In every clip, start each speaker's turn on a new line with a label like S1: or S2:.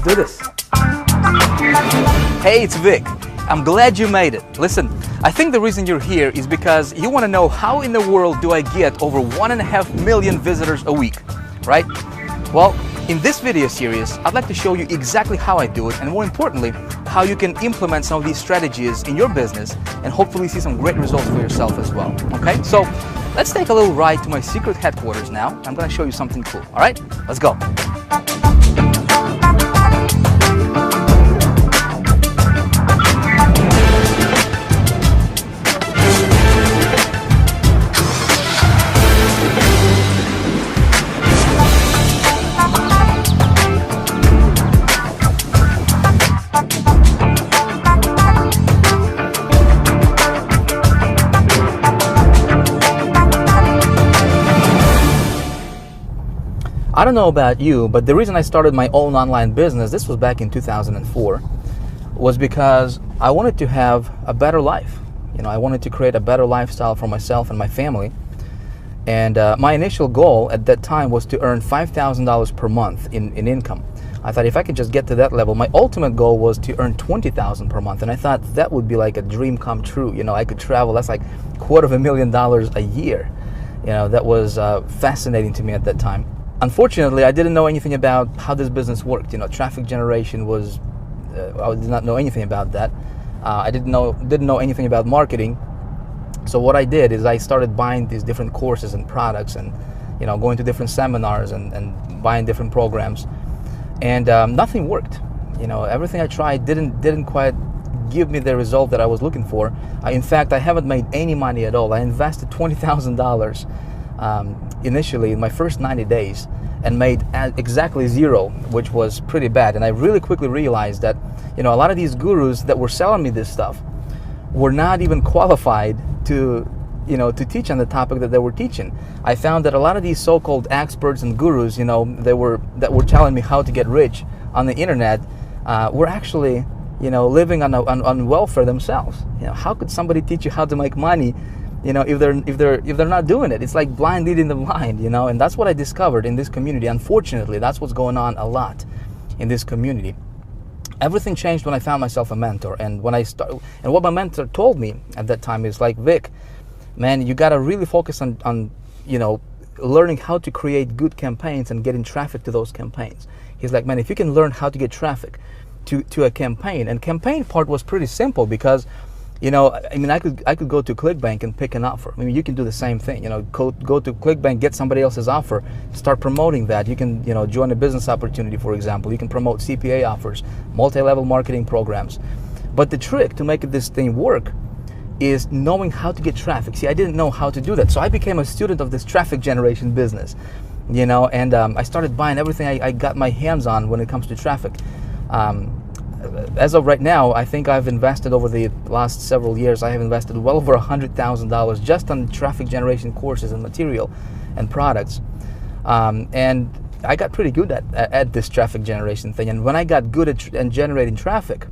S1: Let's do this. Hey, it's Vic. I'm glad you made it. Listen, I think the reason you're here is because you want to know how in the world do I get over 1.5 million visitors a week, right? Well, in this video series, I'd like to show you exactly how I do it, and more importantly, how you can implement some of these strategies in your business and hopefully see some great results for yourself as well, okay? So let's take a little ride to my secret headquarters now. I'm going to show you something cool, all right? Let's go. I don't know about you, but the reason I started my own online business, this was back in 2004, was because I wanted to have a better life. You know, I wanted to create a better lifestyle for myself and my family. And my initial goal at that time was to earn $5,000 per month in income. I thought if I could just get to that level, my ultimate goal was to earn $20,000 per month. And I thought that would be like a dream come true. You know, I could travel, that's like $250,000 a year. You know, that was fascinating to me at that time. Unfortunately, I didn't know anything about how this business worked. You know, traffic generation was, I did not know anything about that. I didn't know anything about marketing. So what I did is I started buying these different courses and products and, you know, going to different seminars and buying different programs. And nothing worked. You know, everything I tried didn't quite give me the result that I was looking for. In fact, I haven't made any money at all. I invested $20,000 initially in my first 90 days and made exactly zero, which was pretty bad. And I really quickly realized that, you know, a lot of these gurus that were selling me this stuff were not even qualified to, you know, to teach on the topic that they were teaching. I found that a lot of these so-called experts and gurus, you know, that were telling me how to get rich on the internet, were actually, you know, living on welfare themselves. You know, how could somebody teach you how to make money, you know, if they're not doing it? It's like blind leading the blind, you know. And that's what I discovered in this community. Unfortunately, that's what's going on a lot in this community. Everything changed when I found myself a mentor, and when I started, and what my mentor told me at that time is like, Vic, man, you got to really focus on you know, learning how to create good campaigns and getting traffic to those campaigns. He's like, man, if you can learn how to get traffic to a campaign, and campaign part was pretty simple because, you know, I mean, I could go to ClickBank and pick an offer. I mean, you can do the same thing. You know, go to ClickBank, get somebody else's offer, start promoting that. You can, you know, join a business opportunity, for example. You can promote CPA offers, multi-level marketing programs. But the trick to make this thing work is knowing how to get traffic. See, I didn't know how to do that, so I became a student of this traffic generation business. You know, and I started buying everything I got my hands on when it comes to traffic. As of right now, I think I've invested over the last several years, I have invested well over $100,000 just on traffic generation courses and material and products. And I got pretty good at this traffic generation thing. And when I got good at generating traffic,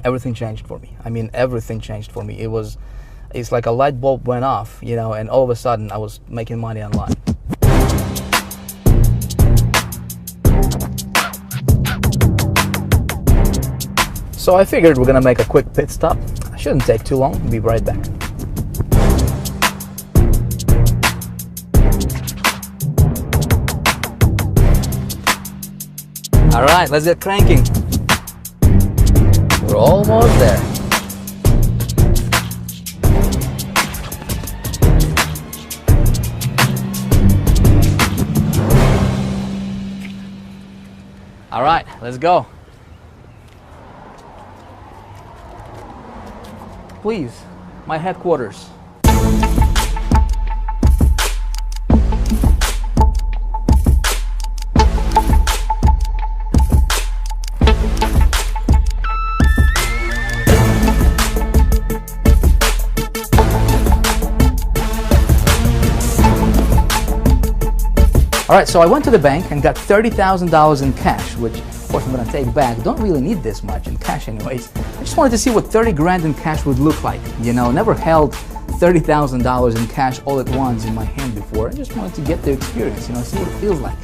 S1: everything changed for me. I mean, everything changed for me. It's like a light bulb went off, you know, and all of a sudden I was making money online. So I figured we're gonna make a quick pit stop. Shouldn't take too long. We'll be right back. All right, let's get cranking. We're almost there. All right, let's go. Please, my headquarters. All right, so I went to the bank and got $30,000 in cash, which of course I'm gonna take back. Don't really need this much in cash anyways. I just wanted to see what 30 grand in cash would look like. You know, never held $30,000 in cash all at once in my hand before. I just wanted to get the experience, you know, see what it feels like.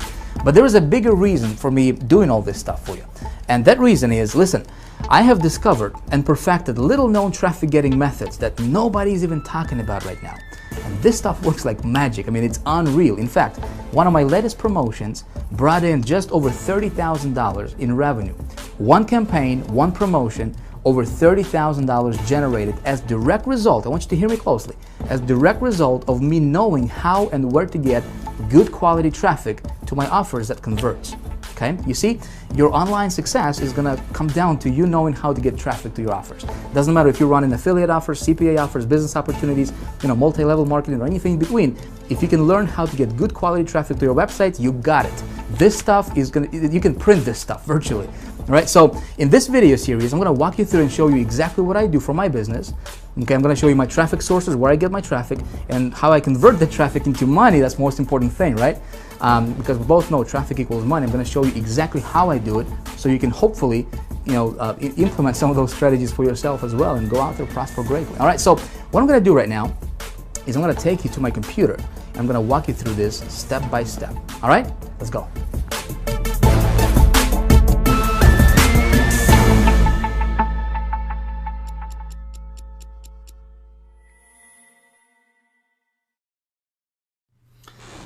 S1: But there is a bigger reason for me doing all this stuff for you. And that reason is, listen, I have discovered and perfected little known traffic getting methods that nobody's even talking about right now. And this stuff works like magic. I mean, it's unreal. In fact, one of my latest promotions brought in just over $30,000 in revenue. One campaign, one promotion, over $30,000 generated as direct result, I want you to hear me closely, as direct result of me knowing how and where to get good quality traffic to my offers that converts. Okay, you see, your online success is gonna come down to you knowing how to get traffic to your offers. Doesn't matter if you're running affiliate offers, CPA offers, business opportunities, multi-level marketing or anything in between. If you can learn how to get good quality traffic to your website, you got it. This stuff is you can print this stuff virtually. All right, so in this video series, I'm gonna walk you through and show you exactly what I do for my business. Okay, I'm gonna show you my traffic sources, where I get my traffic, and how I convert the traffic into money. That's the most important thing, right? Because we both know traffic equals money. I'm gonna show you exactly how I do it, so you can hopefully, implement some of those strategies for yourself as well and go out there, prosper greatly. All right, so what I'm gonna do right now is I'm gonna take you to my computer, and I'm gonna walk you through this step by step. All right, let's go.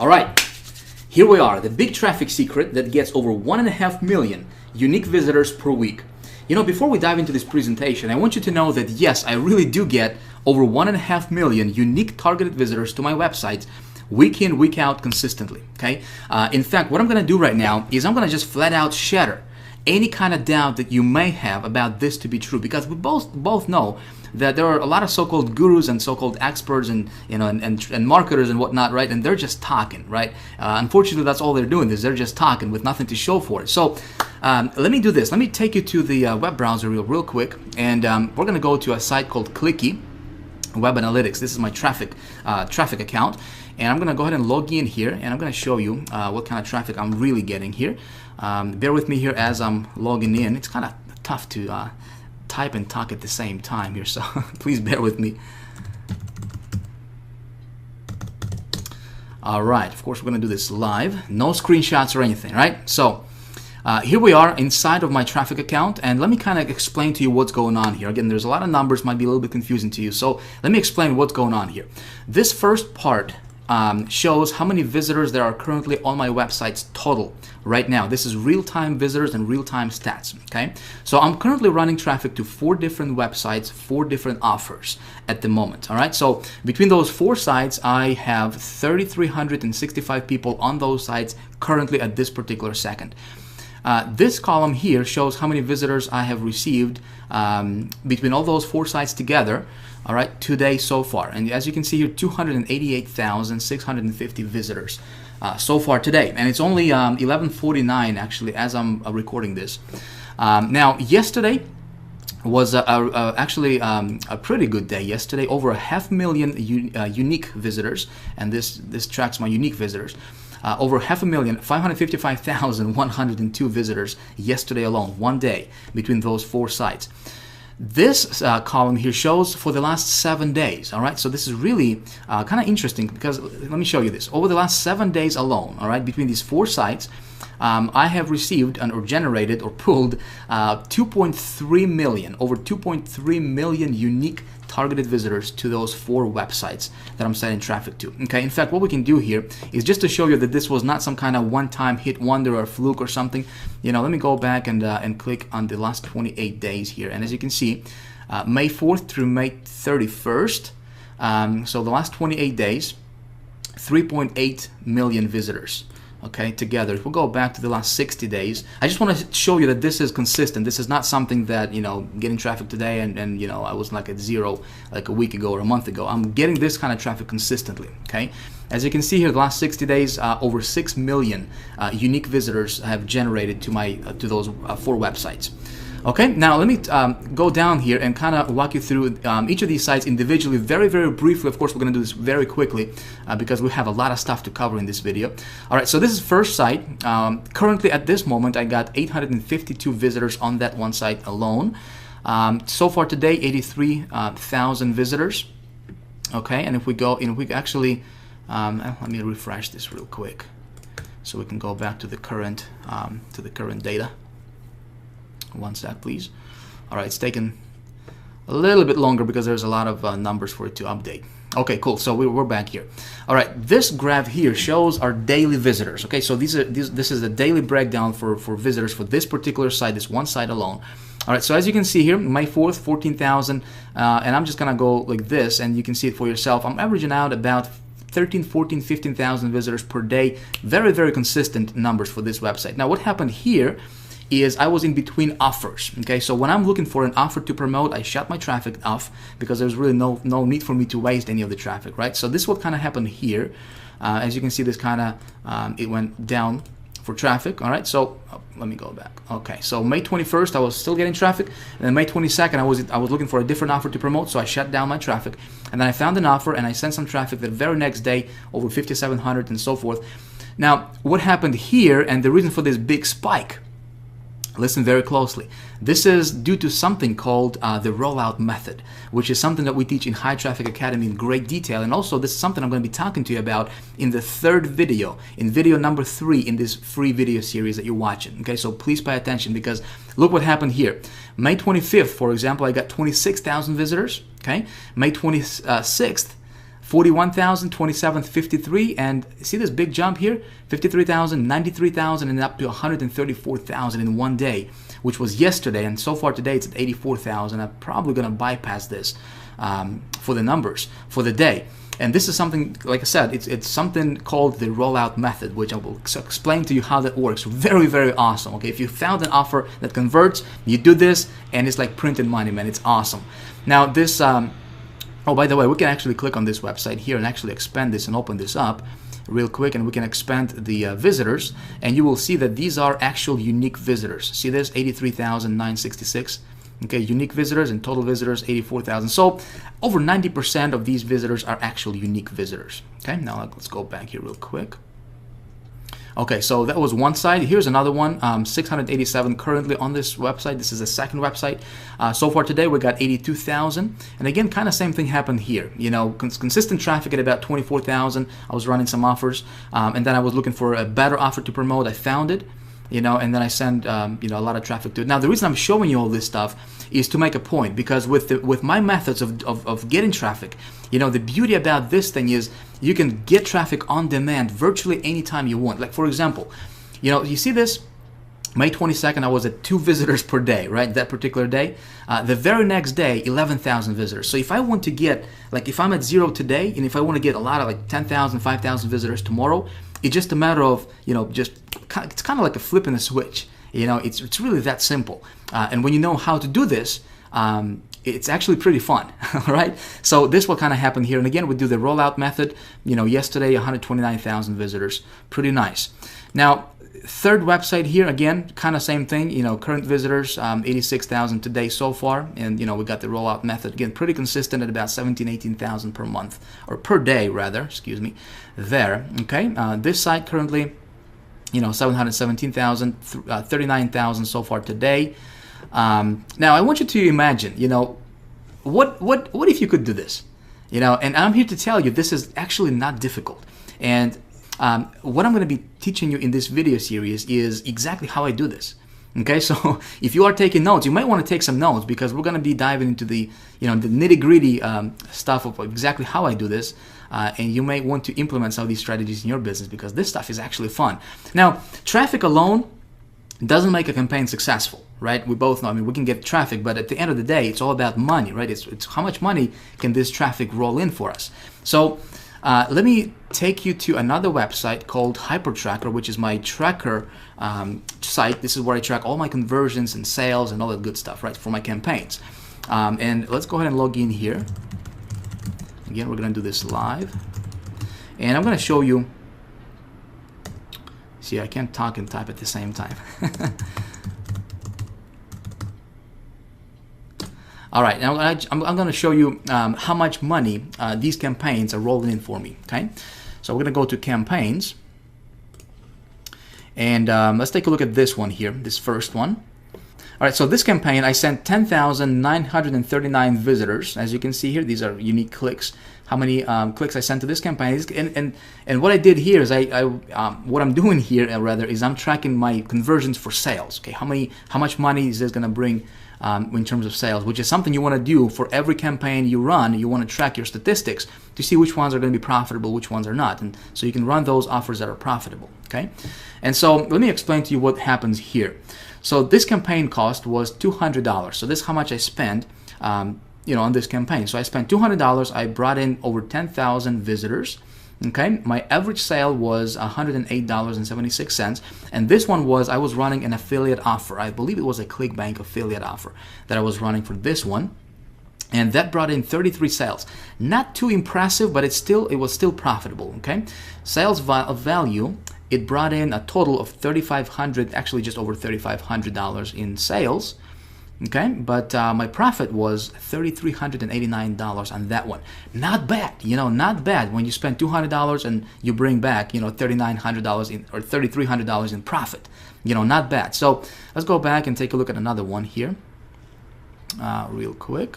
S1: All right, here we are, the big traffic secret that gets over 1.5 million unique visitors per week. Before we dive into this presentation, I want you to know that yes, I really do get over 1.5 million unique targeted visitors to my website week in, week out consistently, okay? In fact, what I'm gonna do right now is I'm gonna just flat out shatter any kind of doubt that you may have about this to be true, because we both know that there are a lot of so-called gurus and so-called experts and and marketers and whatnot, right? And they're just talking, right? Unfortunately, that's all they're doing is they're just talking with nothing to show for it. So let me do this. Let me take you to the web browser real quick, and we're gonna go to a site called Clicky Web Analytics. This is my traffic account, and I'm gonna go ahead and log in here, and I'm gonna show you what kind of traffic I'm really getting here. Bear with me here as I'm logging in. It's kind of tough to type and talk at the same time here, so please bear with me. All right, of course we're gonna do this live, no screenshots or anything, right? So here we are inside of my traffic account, and let me kind of explain to you what's going on here. Again, there's a lot of numbers, might be a little bit confusing to you, so let me explain what's going on here. This first part shows how many visitors there are currently on my websites total right now. This is real-time visitors and real-time stats, okay? So I'm currently running traffic to 4 different websites, 4 different offers at the moment, all right? So between those 4 sites, I have 3,365 people on those sites currently at this particular second. This column here shows how many visitors I have received between all those 4 sites together, all right, today so far. And as you can see here, 288,650 visitors so far today. And it's only 11:49 actually as I'm recording this. Now, yesterday was actually a pretty good day. Yesterday, over 500,000 unique visitors, and this tracks my unique visitors. Over 500,000, 555,102 visitors yesterday alone, one day between those 4 sites. This column here shows for the last 7 days, all right? So this is really kind of interesting because, let me show you this. Over the last 7 days alone, all right, between these 4 sites, I have received or generated or pulled 2.3 million, over 2.3 million unique targeted visitors to those 4 websites that I'm sending traffic to. Okay, in fact, what we can do here is just to show you that this was not some kind of one-time hit wonder or fluke or something. Let me go back and click on the last 28 days here, and as you can see, May 4th through May 31st, so the last 28 days, 3.8 million visitors. Okay, together. If we go back to the last 60 days, I just want to show you that this is consistent. This is not something that, getting traffic today and I was like at 0 like a week ago or a month ago. I'm getting this kind of traffic consistently, okay? As you can see here, the last 60 days, over 6 million unique visitors have generated to those 4 websites. Okay, now let me go down here and kind of walk you through each of these sites individually, very, very briefly. Of course, we're going to do this very quickly because we have a lot of stuff to cover in this video. All right, so this is first site. Currently, at this moment, I got 852 visitors on that one site alone. So far today, 83,000 visitors. Okay, and if we go, we actually, let me refresh this real quick. So we can go back to the current data. One sec, please. All right, it's taken a little bit longer because there's a lot of numbers for it to update. Okay, cool. So we're back here. All right, this graph here shows our daily visitors. Okay, so this is the daily breakdown for visitors for this particular site, this one site alone. All right, so as you can see here, May 4th, 14,000, and I'm just gonna go like this, and you can see it for yourself. I'm averaging out about 13, 14, 15,000 visitors per day. Very, very consistent numbers for this website. Now, what happened here is I was in between offers. Okay, so when I'm looking for an offer to promote, I shut my traffic off because there's really no need for me to waste any of the traffic, right? So this is what kind of happened here. As you can see, this kind of it went down for traffic. All right, so let me go back. Okay, so May 21st I was still getting traffic, and then May 22nd I was looking for a different offer to promote, so I shut down my traffic, and then I found an offer and I sent some traffic the very next day, over 5,700 and so forth. Now, what happened here, and the reason for this big spike, listen very closely. This is due to something called the rollout method, which is something that we teach in High Traffic Academy in great detail. And also, this is something I'm going to be talking to you about in the third video, in video number 3 in this free video series that you're watching. Okay, so please pay attention, because look what happened here. May 25th, for example, I got 26,000 visitors. Okay, May 26th, 41,000, 27th, 53, and see this big jump here? 53,000, 93,000, and up to 134,000 in one day, which was yesterday, and so far today it's at 84,000. I'm probably going to bypass this for the numbers for the day. And this is something, like I said, it's something called the rollout method, which I will explain to you how that works. Very, very awesome. Okay, if you found an offer that converts, you do this, and it's like printed money, man. It's awesome. Now this. Oh, by the way, we can actually click on this website here and actually expand this and open this up real quick, and we can expand the visitors, and you will see that these are actual unique visitors. See this? 83,966. Okay, unique visitors, and total visitors 84,000. So over 90% of these visitors are actual unique visitors. Okay, now let's go back here real quick. Okay, so that was one side. Here's another one, 687 currently on this website. This is the second website. So far today, we got 82,000. And again, kind of same thing happened here. You know, consistent traffic at about 24,000. I was running some offers, and then I was looking for a better offer to promote. I found it, you know, and then I send, you know, a lot of traffic to it. Now, the reason I'm showing you all this stuff is to make a point, because with my methods of getting traffic, you know, the beauty about this thing is you can get traffic on demand virtually anytime you want. Like, for example, you know, you see this? May 22nd, I was at 2 visitors per day, right? That particular day. The very next day, 11,000 visitors. So if I want to get, like, if I'm at 0 today, and if I want to get a lot of like 10,000, 5,000 visitors tomorrow, it's just a matter of, you know, just, it's kind of like a flip in a switch. You know, it's really that simple. And when you know how to do this, it's actually pretty fun, all right? So this is what kind of happened here. And again, we do the rollout method. You know, yesterday, 129,000 visitors. Pretty nice. Now, third website here, again, kind of same thing. You know, current visitors, 86,000 today so far. And, you know, we got the rollout method. Again, pretty consistent at about 17, 18,000 per month, or per day, rather, excuse me, there, okay? This site currently, you know, 717,000, 39,000 so far today. Now, I want you to imagine, you know, what if you could do this? You know, and I'm here to tell you this is actually not difficult. And what I'm going to be teaching you in this video series is exactly how I do this. Okay, so if you are taking notes, you might want to take some notes, because we're going to be diving into the, you know, the nitty-gritty stuff of exactly how I do this. And you may want to implement some of these strategies in your business, because this stuff is actually fun. Now, traffic alone doesn't make a campaign successful, right? We both know, I mean, we can get traffic, but at the end of the day, it's all about money, right? It's how much money can this traffic roll in for us. So let me take you to another website called HyperTracker, which is my tracker site. This is where I track all my conversions and sales and all that good stuff, right, for my campaigns. And let's go ahead and log in here. Again, we're going to do this live. And I'm going to show you. See, I can't talk and type at the same time. All right, now I'm going to show you how much money these campaigns are rolling in for me, okay? So we're going to go to campaigns. And let's take a look at this one here, this first one. All right, so this campaign, I sent 10,939 visitors. As you can see here, these are unique clicks. How many clicks I sent to this campaign. And what I did here is what I'm doing here rather is I'm tracking my conversions for sales. Okay, how much money is this going to bring in terms of sales, which is something you want to do for every campaign you run. You want to track your statistics to see which ones are going to be profitable, which ones are not, and so you can run those offers that are profitable. Okay, and so let me explain to you what happens here. So this campaign cost was $200. So this is how much I spent, on this campaign. So I spent $200. I brought in over 10,000 visitors. Okay, my average sale was $108.76, and this one was, I was running an affiliate offer. I believe it was a ClickBank affiliate offer that I was running for this one, and that brought in 33 sales. Not too impressive, but it was still profitable. Okay, sales value. It brought in a total of $3,500, actually just over $3,500 in sales. Okay, but my profit was $3,389 on that one. Not bad, not bad when you spend $200 and you bring back, $3,900 in or $3,300 in profit. Not bad. So let's go back and take a look at another one here, real quick.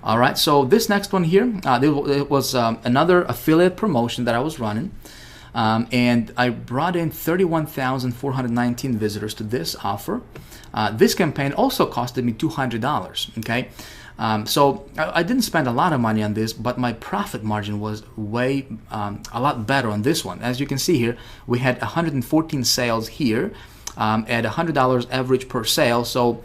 S1: All right, so this next one here, it was another affiliate promotion that I was running. And I brought in 31,419 visitors to this offer. This campaign also costed me $200. Okay, so I didn't spend a lot of money on this, but my profit margin was a lot better on this one. As you can see here, we had 114 sales here at $100 average per sale. So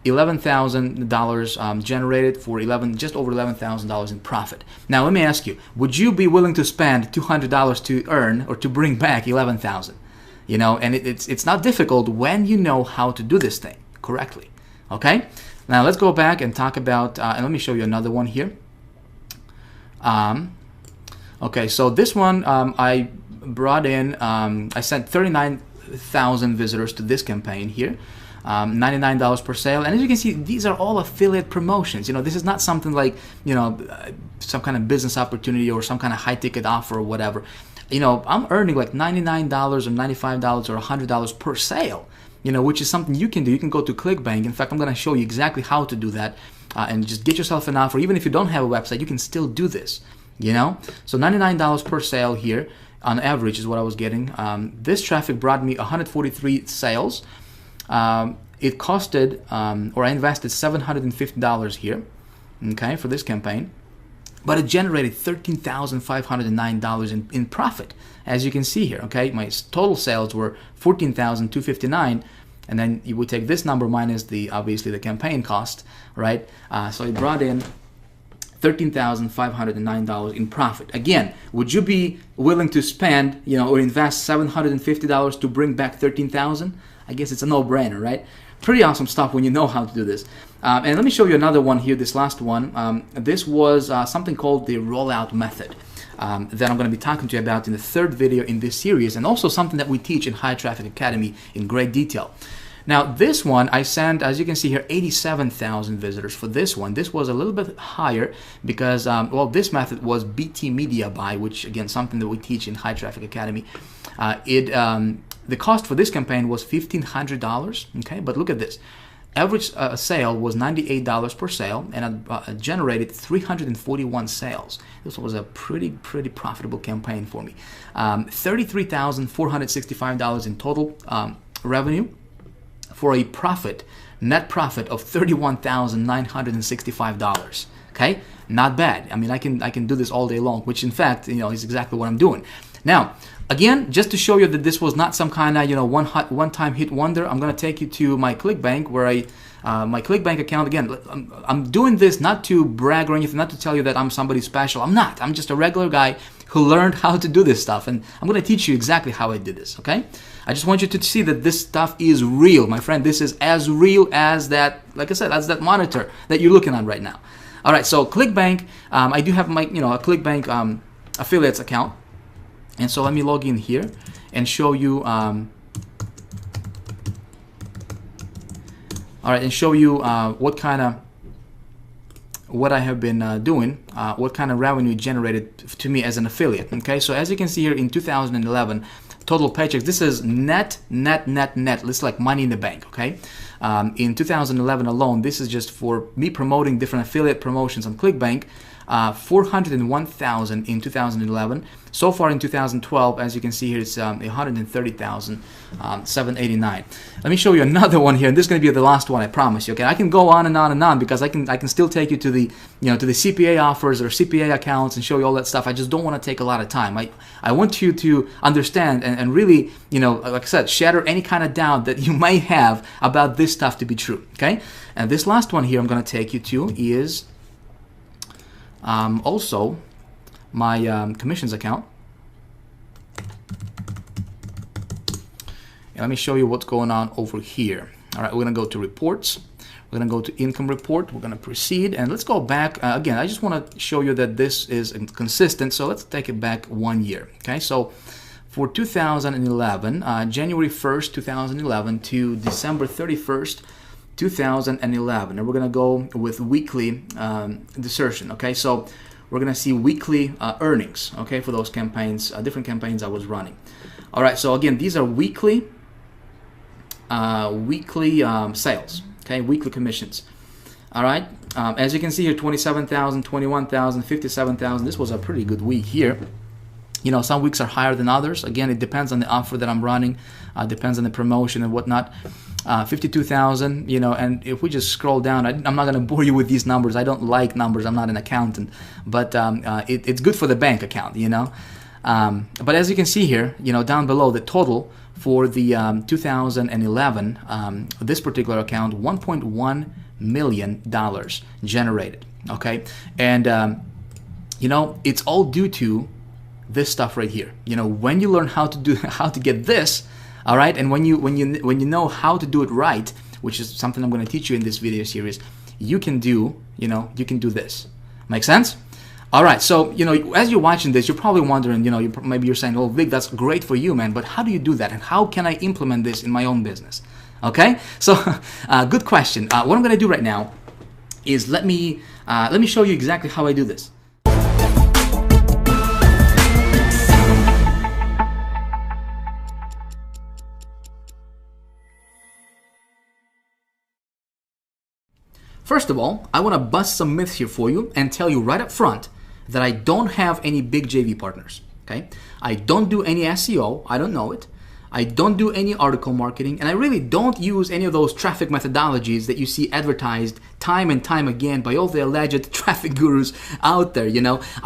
S1: $11,000 generated for just over $11,000 in profit. Now let me ask you, would you be willing to spend $200 to earn or to bring back $11,000? And it's not difficult when you know how to do this thing correctly. Okay, now let's go back and talk about and let me show you another one here. Okay, so this one I brought in, I sent 39,000 visitors to this campaign here. $99 per sale, and as you can see, these are all affiliate promotions. This is not something like some kind of business opportunity or some kind of high ticket offer or whatever. I'm earning like $99 or $95 or $100 per sale, which is something you can do. You can go to ClickBank. In fact, I'm going to show you exactly how to do that, and just get yourself an offer. Even if you don't have a website, you can still do this. So $99 per sale here on average is what I was getting. This traffic brought me 143 sales. It costed, or I invested $750 here, okay, for this campaign, but it generated $13,509 in profit, as you can see here. Okay, my total sales were $14,259, and then you would take this number minus obviously the campaign cost, right? So it brought in $13,509 in profit. Again, would you be willing to spend, or invest $750 to bring back $13,000? I guess it's a no-brainer, right? Pretty awesome stuff when you know how to do this. And let me show you another one here, this last one. This was something called the rollout method that I'm going to be talking to you about in the third video in this series, and also something that we teach in High Traffic Academy in great detail. Now, this one, I sent, as you can see here, 87,000 visitors for this one. This was a little bit higher because, this method was BT Media Buy, which, again, something that we teach in High Traffic Academy. The cost for this campaign was $1,500, okay? But look at this. Average sale was $98 per sale, and I generated 341 sales. This was a pretty profitable campaign for me. $33,465 in total revenue for a net profit of $31,965. Okay, not bad. I mean, I can do this all day long, which in fact, is exactly what I'm doing. Now, again, just to show you that this was not some kind of one-time hit wonder, I'm going to take you to my ClickBank, where my ClickBank account. Again, I'm doing this not to brag or anything, not to tell you that I'm somebody special. I'm not. I'm just a regular guy who learned how to do this stuff, and I'm going to teach you exactly how I did this. Okay? I just want you to see that this stuff is real, my friend. This is as real as that. Like I said, that's that monitor that you're looking at right now. All right. So ClickBank, I do have my a ClickBank affiliates account. And so let me log in here and show you, all right, and show you what I have been doing, what kind of revenue generated to me as an affiliate. Okay, so as you can see here, in 2011, total paychecks. This is net. This is like money in the bank, okay? In 2011 alone, this is just for me promoting different affiliate promotions on ClickBank. 401,000 in 2011. So far in 2012, as you can see here, it's 130,789. Let me show you another one here, and this is going to be the last one, I promise you. Okay, I can go on and on and on because I can still take you to the to the CPA offers or CPA accounts and show you all that stuff. I just don't want to take a lot of time. I want you to understand and really like I said, shatter any kind of doubt that you might have about this stuff to be true. Okay, and this last one here I'm going to take you to is also my commissions account. And let me show you what's going on over here. All right, we're gonna go to reports. We're gonna go to income report. We're gonna proceed, and let's go back again. I just want to show you that this is consistent. So let's take it back 1 year. Okay, so for 2011, January 1st, 2011 to December 31st, 2011, and we're gonna go with weekly desertion. Okay, so we're gonna see weekly earnings. Okay, for those campaigns, different campaigns I was running. All right, so again, these are weekly sales. Okay, weekly commissions. All right, as you can see here, 27,000, 21,000, 57,000. This was a pretty good week here. Some weeks are higher than others. Again, it depends on the offer that I'm running, depends on the promotion and whatnot. 52,000, and if we just scroll down, I'm not going to bore you with these numbers. I don't like numbers. I'm not an accountant, but it's good for the bank account, But as you can see here, down below, the total for the 2011, this particular account, $1.1 million generated. Okay, and it's all due to this stuff right here. When you learn how to get this, all right, and when you know how to do it right, which is something I'm going to teach you in this video series, you can do this. Make sense? All right, so as you're watching this, you're probably wondering, maybe you're saying, "Oh, Vic, that's great for you, man, but how do you do that, and how can I implement this in my own business?" Okay, so good question. What I'm going to do right now is let me show you exactly how I do this. First of all, I want to bust some myths here for you and tell you right up front that I don't have any big JV partners, okay? I don't do any SEO, I don't know it. I don't do any article marketing, and I really don't use any of those traffic methodologies that you see advertised time and time again by all the alleged traffic gurus out there, I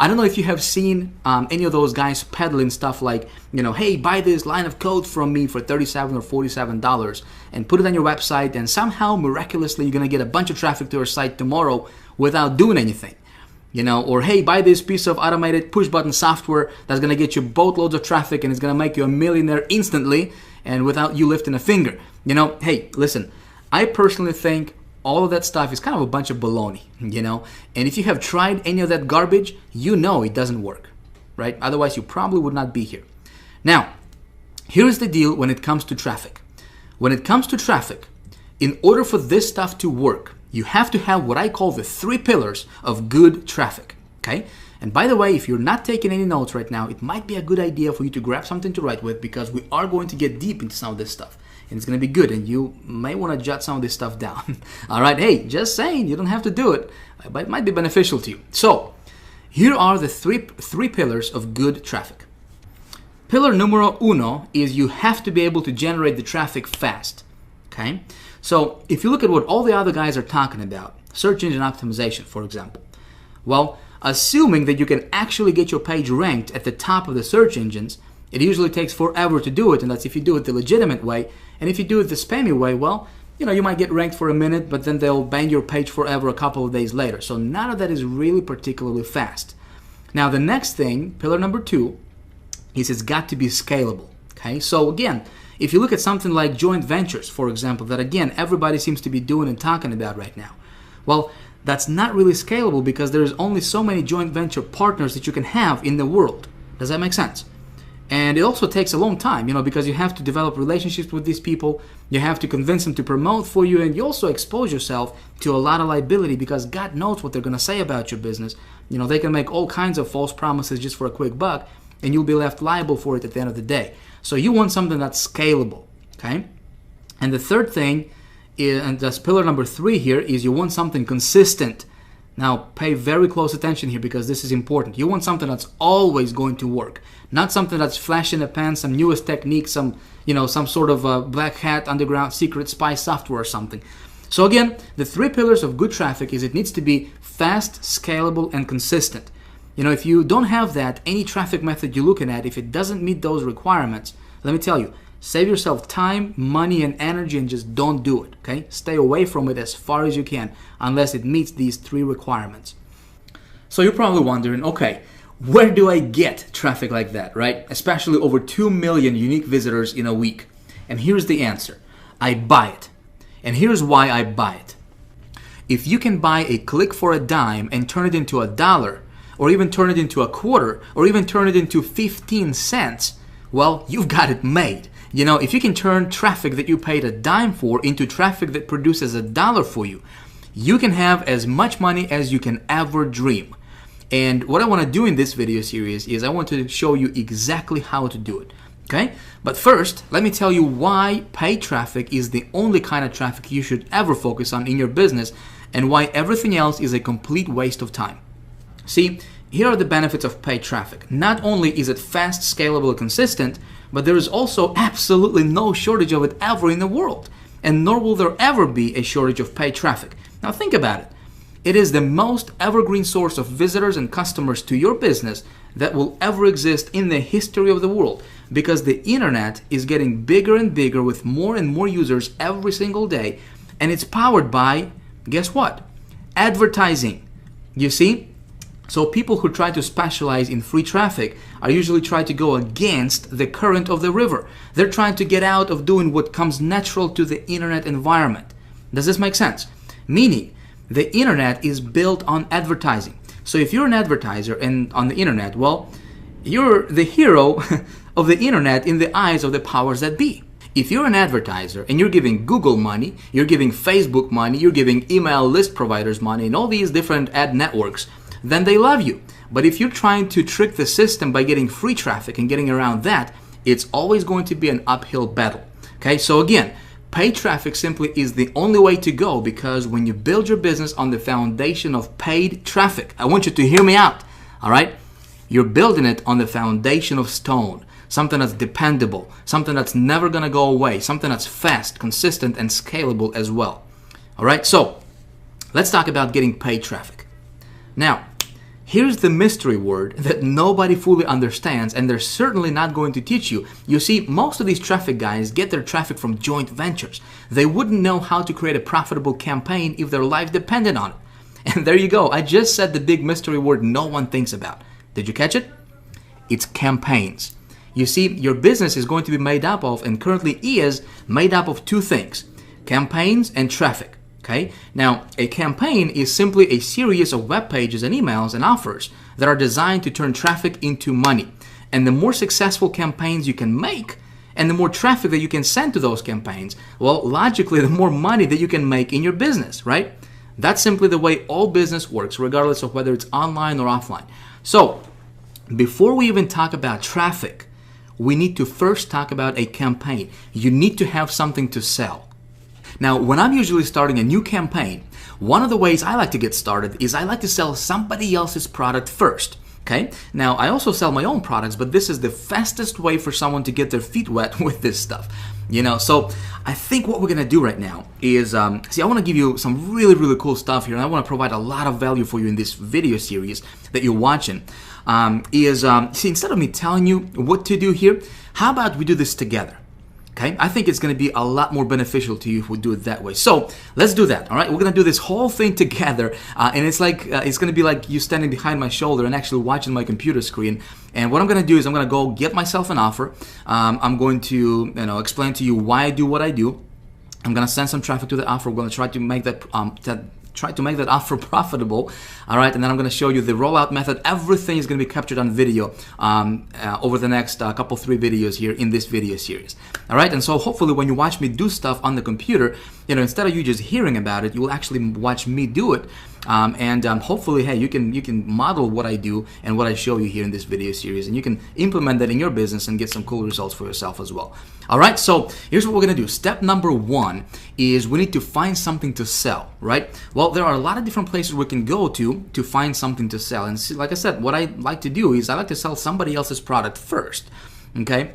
S1: don't know if you have seen any of those guys peddling stuff like, hey, buy this line of code from me for $37 or $47 and put it on your website, and somehow, miraculously, you're going to get a bunch of traffic to your site tomorrow without doing anything. Or hey, buy this piece of automated push button software that's going to get you boatloads of traffic and it's going to make you a millionaire instantly and without you lifting a finger. Hey, listen, I personally think all of that stuff is kind of a bunch of baloney, and if you have tried any of that garbage, it doesn't work, right? Otherwise, you probably would not be here. Now, here's the deal when it comes to traffic. When it comes to traffic, in order for this stuff to work, you have to have what I call the 3 pillars of good traffic, okay? And by the way, if you're not taking any notes right now, it might be a good idea for you to grab something to write with, because we are going to get deep into some of this stuff. And it's going to be good, and you may want to jot some of this stuff down. All right, hey, just saying, you don't have to do it, but it might be beneficial to you. So, here are the three pillars of good traffic. Pillar numero uno is you have to be able to generate the traffic fast, okay? So if you look at what all the other guys are talking about, search engine optimization, for example, well, assuming that you can actually get your page ranked at the top of the search engines, it usually takes forever to do it, and that's if you do it the legitimate way. And if you do it the spammy way, well, you might get ranked for a minute, but then they'll ban your page forever a couple of days later. So none of that is really particularly fast. Now the next thing, pillar number 2, is it's got to be scalable, okay? So again, if you look at something like joint ventures, for example, that again, everybody seems to be doing and talking about right now. Well, that's not really scalable because there's only so many joint venture partners that you can have in the world. Does that make sense? And it also takes a long time, because you have to develop relationships with these people. You have to convince them to promote for you, and you also expose yourself to a lot of liability because God knows what they're going to say about your business. They can make all kinds of false promises just for a quick buck. and you'll be left liable for it at the end of the day. So you want something that's scalable, okay? And the third thing is, and that's pillar number 3 here, is you want something consistent. Now, pay very close attention here because this is important. You want something that's always going to work, not something that's flash in the pan, some newest technique, some sort of black hat, underground, secret spy software or something. So again, the 3 pillars of good traffic is it needs to be fast, scalable, and consistent. If you don't have that, any traffic method you're looking at, if it doesn't meet those requirements, let me tell you, save yourself time, money, and energy and just don't do it, okay? Stay away from it as far as you can unless it meets these 3 requirements. So you're probably wondering, okay, where do I get traffic like that, right? Especially over 2 million unique visitors in a week. And here's the answer. I buy it. And here's why I buy it. If you can buy a click for a dime and turn it into $1, or even turn it into a quarter, or even turn it into 15 cents, well, you've got it made. If you can turn traffic that you paid a dime for into traffic that produces $1 for you, you can have as much money as you can ever dream. And what I want to do in this video series is I want to show you exactly how to do it. Okay? But first, let me tell you why paid traffic is the only kind of traffic you should ever focus on in your business and why everything else is a complete waste of time. See, here are the benefits of paid traffic. Not only is it fast, scalable, and consistent, but there is also absolutely no shortage of it ever in the world. And nor will there ever be a shortage of paid traffic. Now think about it. It is the most evergreen source of visitors and customers to your business that will ever exist in the history of the world, because the internet is getting bigger and bigger with more and more users every single day, and it's powered by, guess what? Advertising. You see? So people who try to specialize in free traffic are usually trying to go against the current of the river. They're trying to get out of doing what comes natural to the internet environment. Does this make sense? Meaning, the internet is built on advertising. So if you're an advertiser and on the internet, well, you're the hero of the internet in the eyes of the powers that be. If you're an advertiser and you're giving Google money, you're giving Facebook money, you're giving email list providers money and all these different ad networks, then they love you. But if you're trying to trick the system by getting free traffic and getting around that, it's always going to be an uphill battle. Okay, so again, paid traffic simply is the only way to go, because when you build your business on the foundation of paid traffic, I want you to hear me out, all right? You're building it on the foundation of stone, something that's dependable, something that's never gonna go away, something that's fast, consistent, and scalable as well. All right, so let's talk about getting paid traffic. Now, here's the mystery word that nobody fully understands, and they're certainly not going to teach you. You see, most of these traffic guys get their traffic from joint ventures. They wouldn't know how to create a profitable campaign if their life depended on it. And there you go. I just said the big mystery word no one thinks about. Did you catch it? It's campaigns. You see, your business is going to be made up of, and currently is, made up of 2 things: campaigns and traffic. Okay? Now, a campaign is simply a series of web pages and emails and offers that are designed to turn traffic into money. And the more successful campaigns you can make, and the more traffic that you can send to those campaigns, well, logically, the more money that you can make in your business, right? That's simply the way all business works, regardless of whether it's online or offline. So, before we even talk about traffic, we need to first talk about a campaign. You need to have something to sell. Now, when I'm usually starting a new campaign, one of the ways I like to get started is I like to sell somebody else's product first. Okay? Now, I also sell my own products, but this is the fastest way for someone to get their feet wet with this stuff. So I think what we're going to do right now is, I want to give you some really, really cool stuff here, and I want to provide a lot of value for you in this video series that you're watching. Instead of me telling you what to do here, how about we do this together? Okay, I think it's going to be a lot more beneficial to you if we do it that way. So let's do that. All right, we're going to do this whole thing together, and it's going to be like you standing behind my shoulder and actually watching my computer screen. And what I'm going to do is I'm going to go get myself an offer. I'm going to explain to you why I do what I do. I'm going to send some traffic to the offer. We're going to try to make that offer profitable, all right? And then I'm going to show you the rollout method. Everything is going to be captured on video over the next 3 videos here in this video series, all right? And so hopefully when you watch me do stuff on the computer, instead of you just hearing about it, you will actually watch me do it, and hopefully, hey, you can model what I do and what I show you here in this video series, and you can implement that in your business and get some cool results for yourself as well. All right, so here's what we're gonna do. Step number one is we need to find something to sell, right? Well, there are a lot of different places we can go to find something to sell. And see, like I said, what I like to do is I like to sell somebody else's product first, okay?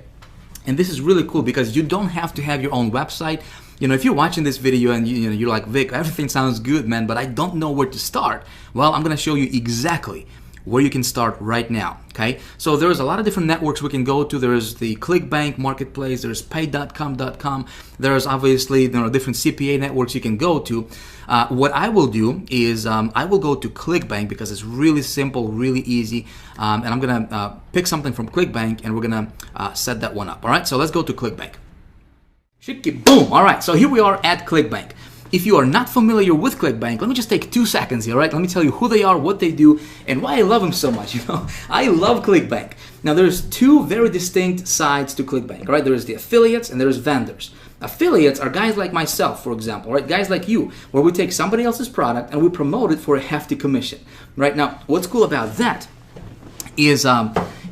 S1: And this is really cool because you don't have to have your own website. You know, if you're watching this video and you're like, Vic, everything sounds good, man, but I don't know where to start. Well, I'm gonna show you exactly where you can start right now, okay? So there's a lot of different networks we can go to. There's the ClickBank marketplace, there's pay.com.com, there's obviously different CPA networks you can go to. What I will do is I will go to ClickBank because it's really simple, really easy, and I'm gonna pick something from ClickBank and we're gonna set that one up, all right? So let's go to ClickBank. Shiki boom, all right, so here we are at ClickBank. If you are not familiar with ClickBank, let me just take 2 seconds here, right? Let me tell you who they are, what they do, and why I love them so much, I love ClickBank. Now, there's 2 very distinct sides to ClickBank, right? There's the affiliates and there's vendors. Affiliates are guys like myself, for example, right? Guys like you, where we take somebody else's product and we promote it for a hefty commission, right? Now, what's cool about that is,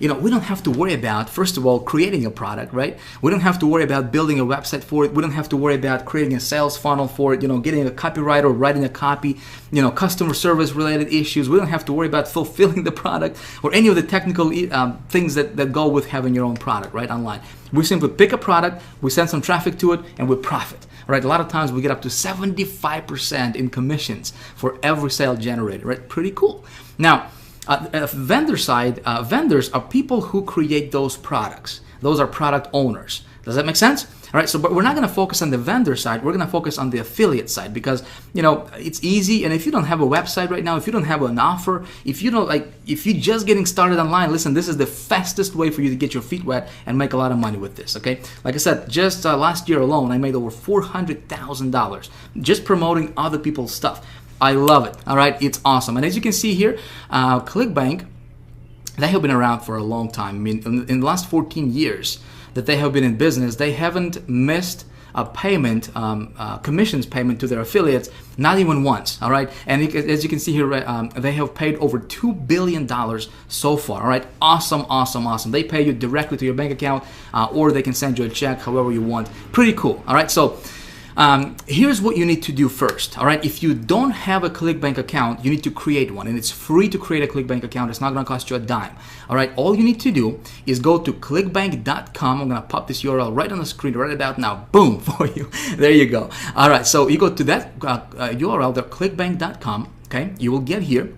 S1: we don't have to worry about, first of all, creating a product, right? We don't have to worry about building a website for it. We don't have to worry about creating a sales funnel for it, getting a copywriter, writing a copy, customer service related issues. We don't have to worry about fulfilling the product or any of the technical things that go with having your own product, right, online. We simply pick a product, we send some traffic to it, and we profit, right? A lot of times we get up to 75% in commissions for every sale generated, right? Pretty cool. Now, vendor side, vendors are people who create those products. Those are product owners. Does that make sense? All right, so but we're not going to focus on the vendor side. We're going to focus on the affiliate side because, it's easy. And if you don't have a website right now, if you don't have an offer, if you're just getting started online, listen, this is the fastest way for you to get your feet wet and make a lot of money with this, okay? Like I said, just last year alone, I made over $400,000 just promoting other people's stuff. I love it, all right? It's awesome. And as you can see here, ClickBank, they have been around for a long time. I mean, in the last 14 years that they have been in business, they haven't missed a payment, commissions payment to their affiliates, not even once, all right? And as you can see here, they have paid over $2 billion so far, all right? Awesome, awesome, awesome. They pay you directly to your bank account, or they can send you a check however you want. Pretty cool, all right? So here's what you need to do first, all right? If you don't have a ClickBank account, you need to create one, and it's free to create a ClickBank account. It's not gonna cost you a dime, all right? All you need to do is go to clickbank.com. I'm gonna pop this URL right on the screen right about now, boom, for you. There you go. All right, so you go to that URL, the clickbank.com, okay? You will get here,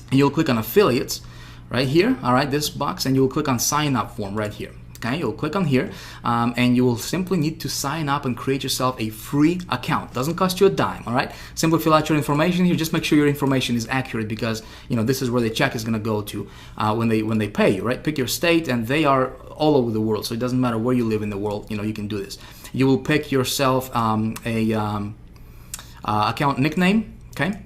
S1: and you'll click on affiliates right here, all right, this box, and you'll click on sign up form right here. Okay, you'll click on here and you will simply need to sign up and create yourself a free account. Doesn't cost you a dime, all right? Simply fill out your information here. Just make sure your information is accurate because, this is where the check is going to go to when they pay you, right? Pick your state, and they are all over the world, so it doesn't matter where you live in the world, you can do this. You will pick yourself a account nickname, okay?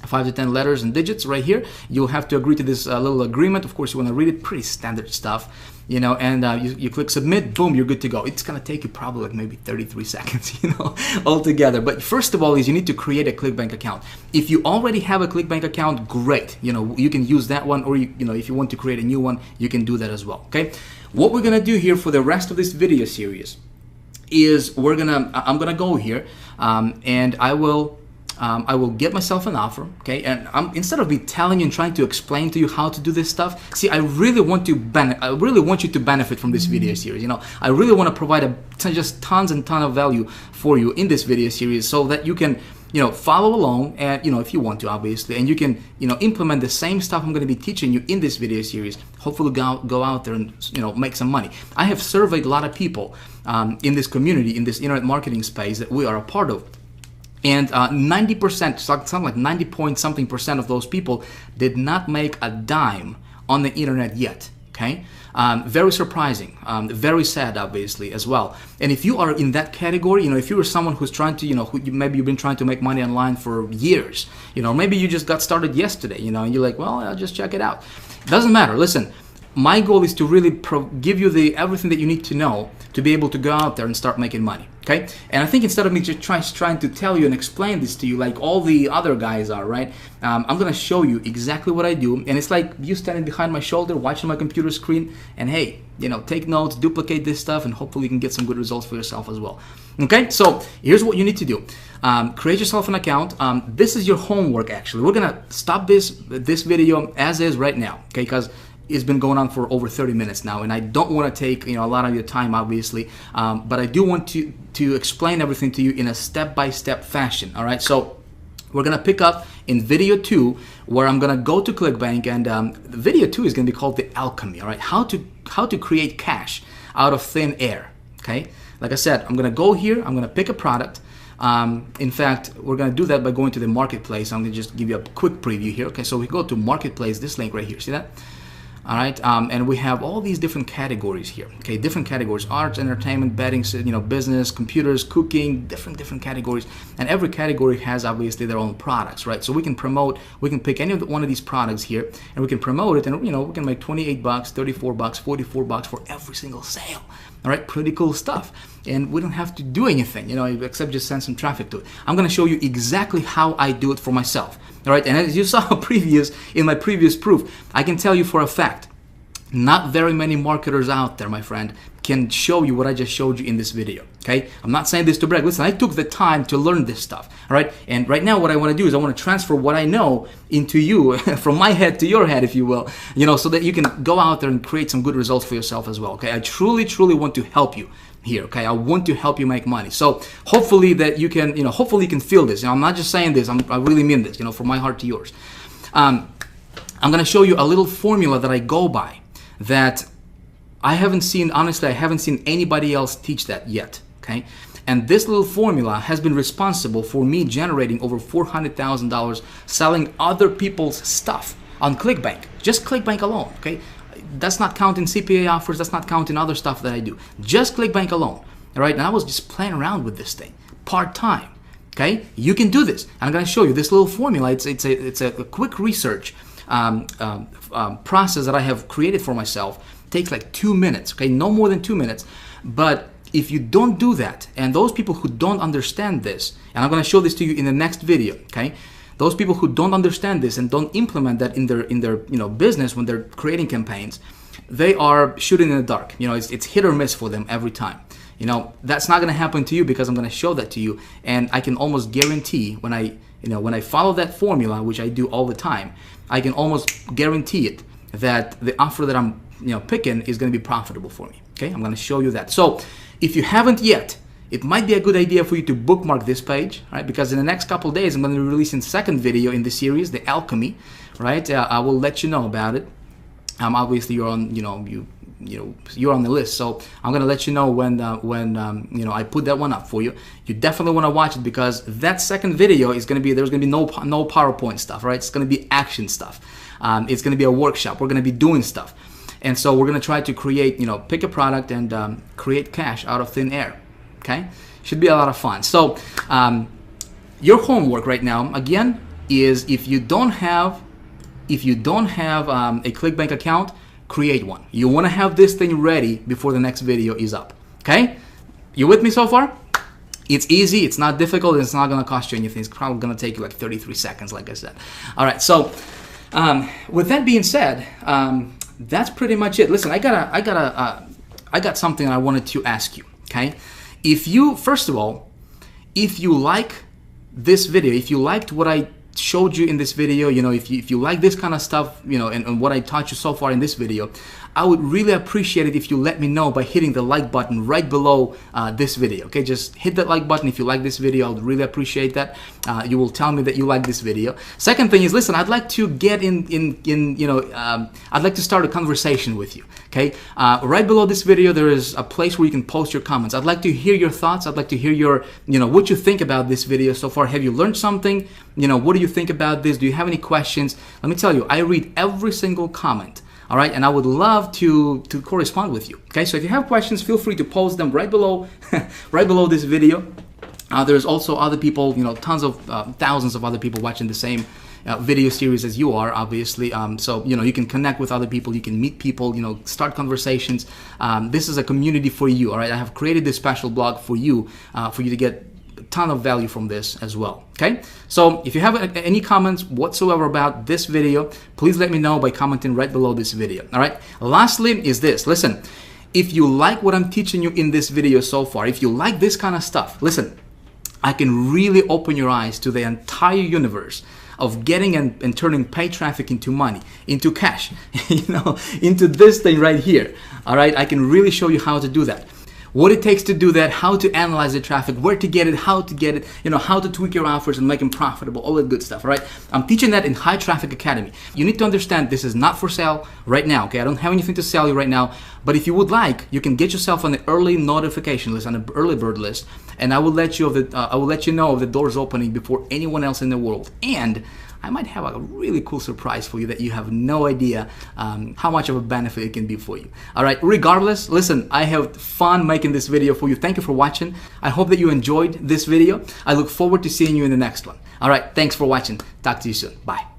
S1: 5 to 10 letters and digits right here. You'll have to agree to this little agreement. Of course, you want to read it. Pretty standard stuff, and you click submit, boom, you're good to go. It's going to take you probably like maybe 33 seconds, altogether. But first of all is you need to create a ClickBank account. If you already have a ClickBank account, great. You can use that one, or if you want to create a new one, you can do that as well, okay? What we're going to do here for the rest of this video series is I'm going to go here and I will get myself an offer, okay? And instead of me telling you and trying to explain to you how to do this stuff, see, I really want you to benefit from this video series. I really want to provide just tons and tons of value for you in this video series so that you can, follow along, and if you want to, obviously, and you can, implement the same stuff I'm going to be teaching you in this video series. Hopefully, go out there and make some money. I have surveyed a lot of people in this community, in this internet marketing space that we are a part of. And 90%, something like 90 point something percent of those people did not make a dime on the internet yet, okay? Very surprising, very sad, obviously, as well. And if you are in that category, if you are someone who's trying to, maybe you've been trying to make money online for years, maybe you just got started yesterday, and you're like, well, I'll just check it out. Doesn't matter, listen. My goal is to really give you everything that you need to know to be able to go out there and start making money. Okay, and I think instead of me just trying to tell you and explain this to you like all the other guys are, right? I'm gonna show you exactly what I do, and it's like you standing behind my shoulder, watching my computer screen, and hey, you know, take notes, duplicate this stuff, and hopefully you can get some good results for yourself as well. Okay, so here's what you need to do: create yourself an account. This is your homework. Actually, we're gonna stop this video as is right now, okay? Because it's been going on for over 30 minutes now, and I don't want to take, you know, a lot of your time, obviously, but I do want to explain everything to you in a step-by-step fashion. All right, so we're gonna pick up in video 2, where I'm gonna go to ClickBank, and video 2 is gonna be called the alchemy. All right, how to create cash out of thin air. Okay, like I said, I'm gonna go here, I'm gonna pick a product. In fact, we're gonna do that by going to the marketplace. I'm gonna just give you a quick preview here. Okay, so we go to marketplace, this link right here, see that? All right, and we have all these different categories here. Okay, different categories: arts, entertainment, betting, you know, business, computers, cooking, different categories. And every category has obviously their own products, right? So we can promote, we can pick any one of these products here, and we can promote it, and you know, we can make 28 bucks, 34 bucks, 44 bucks for every single sale. All right, pretty cool stuff. And we don't have to do anything, you know, except just send some traffic to it. I'm gonna show you exactly how I do it for myself. All right, and as you saw in my previous proof, I can tell you for a fact, not very many marketers out there, my friend, can show you what I just showed you in this video. Okay, I'm not saying this to brag. Listen, I took the time to learn this stuff. All right, and right now what I want to do is I want to transfer what I know into you, from my head to your head, if you will, you know, so that you can go out there and create some good results for yourself as well. Okay, I truly want to help you here. Okay, I want to help you make money. So hopefully that you can, you know, hopefully you can feel this. You know, I'm not just saying this. I really mean this. You know, from my heart to yours. I'm going to show you a little formula that I go by that I haven't seen. Honestly, I haven't seen anybody else teach that yet. Okay, and this little formula has been responsible for me generating over $400,000 selling other people's stuff on ClickBank. Just ClickBank alone. Okay. That's not counting CPA offers. That's not counting other stuff that I do. Just ClickBank alone. All right. And I was just playing around with this thing part-time. Okay. You can do this. And I'm going to show you this little formula. It's a quick research process that I have created for myself. It takes like 2 minutes. Okay. No more than 2 minutes. But if you don't do that, and those people who don't understand this, and I'm going to show this to you in the next video. Okay. Those people who don't understand this and don't implement that in their you know, business when they're creating campaigns, they are shooting in the dark. You know, it's hit or miss for them every time. You know, that's not going to happen to you because I'm going to show that to you, and I can almost guarantee when I follow that formula, which I do all the time, I can almost guarantee it that the offer that I'm, you know, picking is going to be profitable for me. Okay, I'm going to show you that. So if you haven't yet, it might be a good idea for you to bookmark this page, right? Because in the next couple of days, I'm going to be releasing the second video in the series, The Alchemy, right? I will let you know about it. Obviously, you're on, you're on the list, so I'm going to let you know when you know, I put that one up for you. You definitely want to watch it because that second video is going to be, there's going to be no PowerPoint stuff, right? It's going to be action stuff. It's going to be a workshop. We're going to be doing stuff, and so we're going to try to create, you know, pick a product and create cash out of thin air. Okay, should be a lot of fun. So your homework right now, again, is if you don't have a ClickBank account, create one. You want to have this thing ready before the next video is up. Okay, you with me so far? It's easy. It's not difficult. It's not going to cost you anything. It's probably going to take you like 33 seconds, like I said. All right. So with that being said, that's pretty much it. Listen, I got something I wanted to ask you. Okay. If you, first of all, if you like this video, if you liked what I showed you in this video, you know, if you like this kind of stuff, you know, and what I taught you so far in this video, I would really appreciate it if you let me know by hitting the like button right below this video. Okay, just hit that like button if you like this video. I would really appreciate that. You will tell me that you like this video. Second thing is, listen, I'd like to get I'd like to start a conversation with you. Okay, right below this video there is a place where you can post your comments. I'd like to hear your thoughts. I'd like to hear your, you know, what you think about this video so far. Have you learned something? You know, what do you think about this? Do you have any questions? Let me tell you, I read every single comment. All right, and I would love to correspond with you. Okay, so if you have questions, feel free to post them right below, right below this video. There's also other people, you know, tons of thousands of other people watching the same, video series as you are, obviously. So you can connect with other people, you can meet people, start conversations. This is a community for you. All right, I have created this special blog for you to get a ton of value from this as well. Okay, so if you have any comments whatsoever about this video, please let me know by commenting right below this video. All right, lastly is this. Listen, if you like what I'm teaching you in this video so far, if you like this kind of stuff, listen, I can really open your eyes to the entire universe of getting and turning paid traffic into money, into cash, into this thing right here. All right, I can really show you how to do that. What it takes to do that, how to analyze the traffic, where to get it, how to get it, how to tweak your offers and make them profitable, all that good stuff, all right? I'm teaching that in High Traffic Academy. You need to understand this is not for sale right now, okay? I don't have anything to sell you right now, but if you would like, you can get yourself on the early notification list, on the early bird list, and I will let you know of the doors opening before anyone else in the world. And I might have a really cool surprise for you that you have no idea how much of a benefit it can be for you. All right, regardless, listen, I have fun making this video for you. Thank you for watching. I hope that you enjoyed this video. I look forward to seeing you in the next one. All right, thanks for watching. Talk to you soon. Bye.